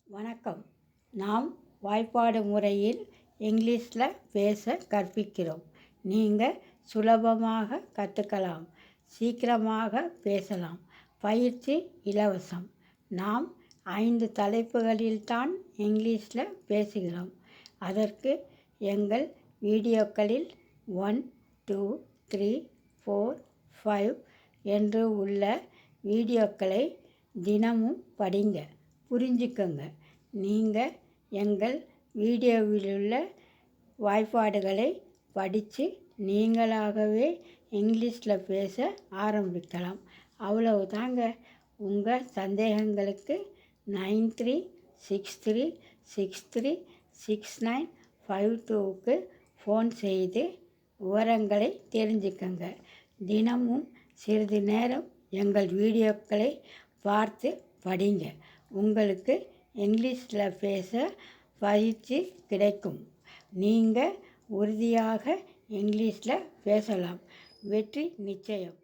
வணக்கம். நாம் வாய்ப்பாடு முறையில் இங்கிலீஷில் பேச கற்பிக்கிறோம். நீங்கள் சுலபமாக கற்றுக்கலாம், சீக்கிரமாக பேசலாம். பயிற்சி இலவசம். நாம் 5 தலைப்புகளில்தான் இங்கிலீஷில் பேசுகிறோம். அதற்கு எங்கள் வீடியோக்களில் 1, 2, 3, 4, 5 என்று உள்ள வீடியோக்களை தினமும் படிங்க, புரிஞ்சுக்கங்க. நீங்கள் எங்கள் வீடியோவிலுள்ள வாய்ப்பாடுகளை படித்து நீங்களாகவே இங்கிலீஷில் பேச ஆரம்பிக்கலாம். அவ்வளவு தாங்க. உங்கள் சந்தேகங்களுக்கு 9363636952க்கு ஃபோன் செய்து விவரங்களை தெரிஞ்சுக்கங்க. தினமும் சிறிது நேரம் எங்கள் வீடியோக்களை பார்த்து படிங்க. உங்களுக்கு இங்கிலீஷில் பேச பயிற்சி கிடைக்கும். நீங்கள் உறுதியாக இங்கிலீஷில் பேசலாம். வெற்றி நிச்சயம்.